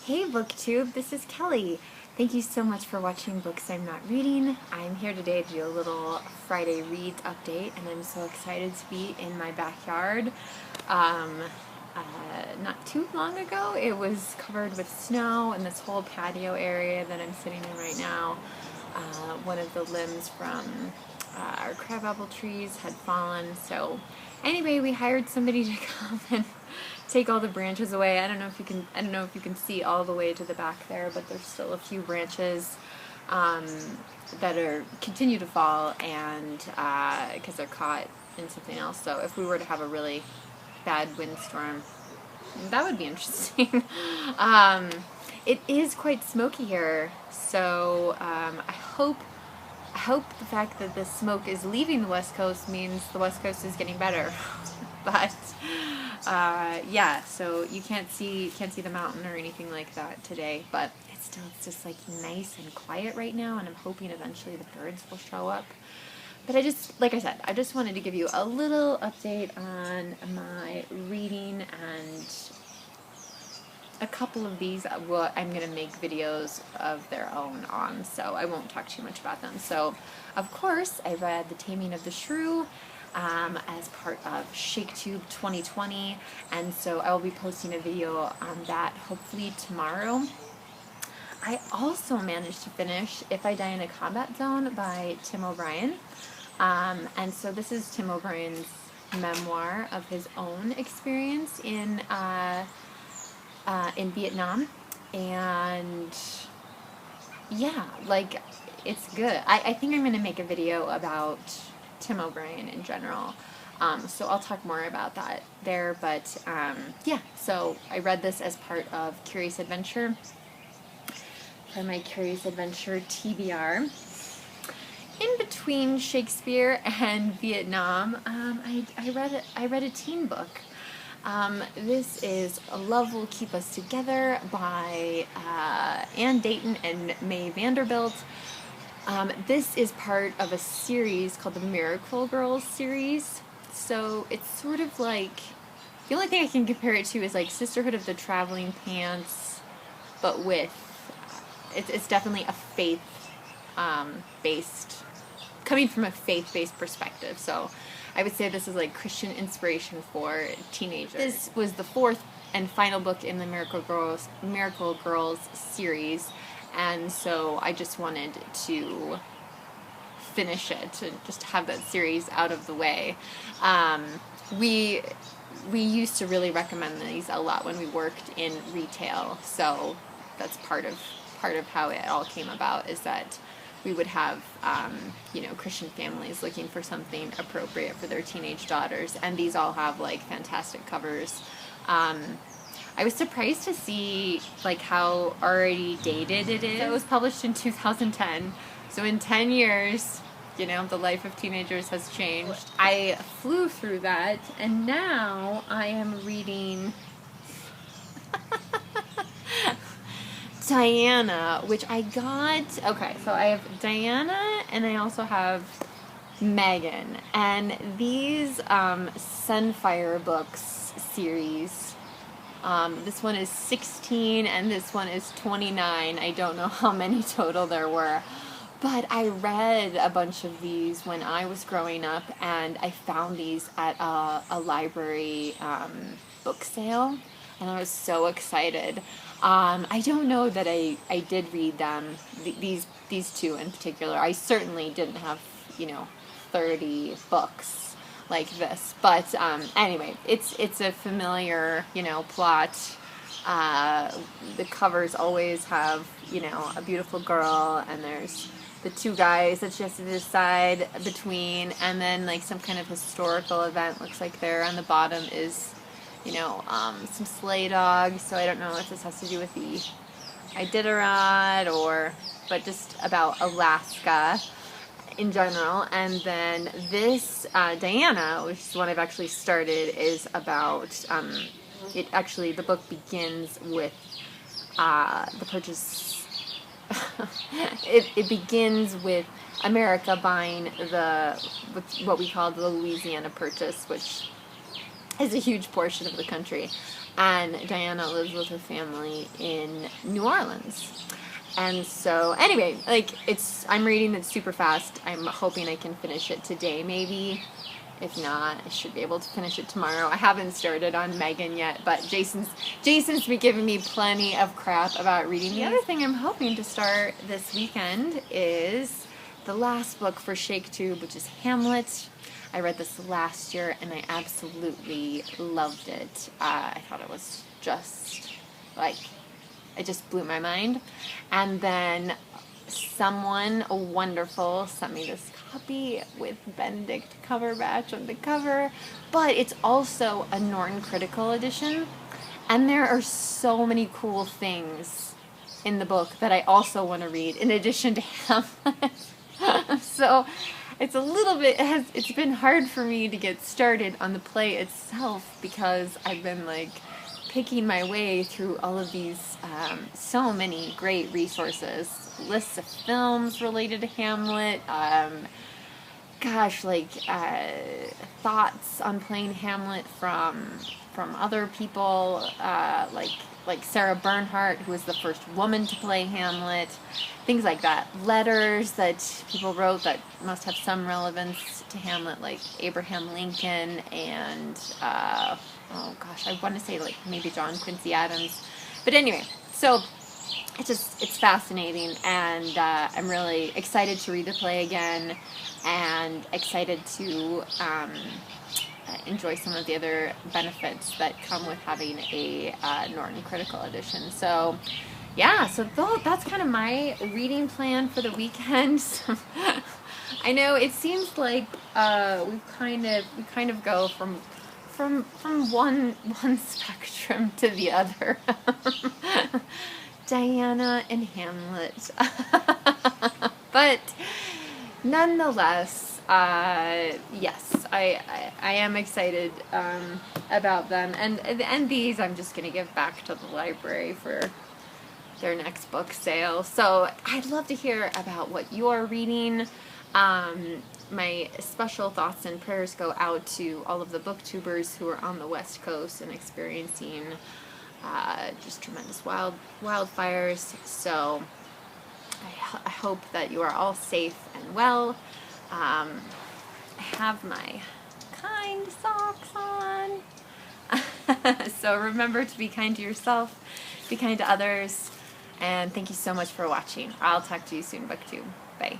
Hey BookTube, this is Kelly. Thank you so much for watching Books I'm Not Reading. I'm here today to do a little Friday Reads update, and I'm so excited to be in my backyard. Not too long ago, it was covered with snow, and this whole patio area that I'm sitting in right now, one of the limbs from our crabapple trees had fallen. So anyway, we hired somebody to come and take all the branches away. I don't know if you can see all the way to the back there, but there's still a few branches that continue to fall, and because they're caught in something else. So if we were to have a really bad windstorm, that would be interesting. It is quite smoky here, so I hope the fact that the smoke is leaving the West Coast means the West Coast is getting better. But yeah, so you can't see the mountain or anything like that today, but it's just like nice and quiet right now, and I'm hoping eventually the birds will show up. But like I said, I just wanted to give you a little update on my reading, and a couple of these I'm going to make videos of their own on, so I won't talk too much about them. So, of course, I read The Taming of the Shrew as part of ShakeTube 2020, and so I will be posting a video on that hopefully tomorrow. I also managed to finish If I Die in a Combat Zone by Tim O'Brien. And so this is Tim O'Brien's memoir of his own experience in Vietnam, and yeah, like, it's good. I think I'm going to make a video about Tim O'Brien in general, so I'll talk more about that there, but yeah, so I read this as part of Curious Adventure, for my Curious Adventure TBR. In between Shakespeare and Vietnam, I read a teen book. This is Love Will Keep Us Together by Ann Dayton and May Vanderbilt. This is part of a series called the Miracle Girls series. So it's sort of like, the only thing I can compare it to is like Sisterhood of the Traveling Pants, but with, it's definitely a faith based, coming from a faith-based perspective. So I would say this is like Christian inspiration for teenagers. This was the fourth and final book in the Miracle Girls series, and so I just wanted to finish it, and just have that series out of the way. We used to really recommend these a lot when we worked in retail, so that's part of how it all came about, is that we would have, Christian families looking for something appropriate for their teenage daughters, and these all have, like, fantastic covers. I was surprised to see, like, how already dated it is. It was published in 2010, so in 10 years, the life of teenagers has changed. I flew through that, and now I am reading Diana, which I got. Okay, so I have Diana, and I also have Megan, and these Sunfire books series. This one is 16, and this one is 29. I don't know how many total there were, but I read a bunch of these when I was growing up, and I found these at a library book sale, and I was so excited. I don't know that I did read them, these two in particular. I certainly didn't have, 30 books like this. But anyway, it's a familiar, plot. The covers always have, a beautiful girl, and there's the two guys that she has to decide between, and then like some kind of historical event. Looks like there on the bottom is, some sleigh dogs, so I don't know if this has to do with the Iditarod but just about Alaska in general. And then this, Diana, which is one I've actually started, is about, the book begins with the purchase, it begins with America buying what we call the Louisiana Purchase, which is a huge portion of the country. and Diana lives with her family in New Orleans. And so, anyway, like, I'm reading it super fast. I'm hoping I can finish it today, maybe. If not, I should be able to finish it tomorrow. I haven't started on Megan yet, but Jason's been giving me plenty of crap about reading. The other thing I'm hoping to start this weekend is the last book for Shake Tube, which is Hamlet. I read this last year, and I absolutely loved it. I thought it was just, like, it just blew my mind. And then someone wonderful sent me this copy with Benedict Cumberbatch on the cover, but it's also a Norton Critical edition, and there are so many cool things in the book that I also want to read in addition to Hamlet. So it's a little bit, it's been hard for me to get started on the play itself because I've been like picking my way through all of these so many great resources, lists of films related to Hamlet, thoughts on playing Hamlet from other people, like Sarah Bernhardt, who was the first woman to play Hamlet, things like that. Letters that people wrote that must have some relevance to Hamlet, like Abraham Lincoln and I want to say like maybe John Quincy Adams. But anyway, so it's fascinating, and I'm really excited to read the play again, and excited to enjoy some of the other benefits that come with having a Norton Critical edition. So yeah, so that's kind of my reading plan for the weekend. I know it seems like we kind of go from one spectrum to the other. Diana and Hamlet. But nonetheless, yes, I am excited about them, and these I'm just gonna give back to the library for their next book sale. So I'd love to hear about what you're reading. My special thoughts and prayers go out to all of the booktubers who are on the West Coast and experiencing just tremendous wildfires. So I hope that you are all safe and well. I have my kind socks on. So remember to be kind to yourself, be kind to others, and thank you so much for watching. I'll talk to you soon, BookTube. Bye.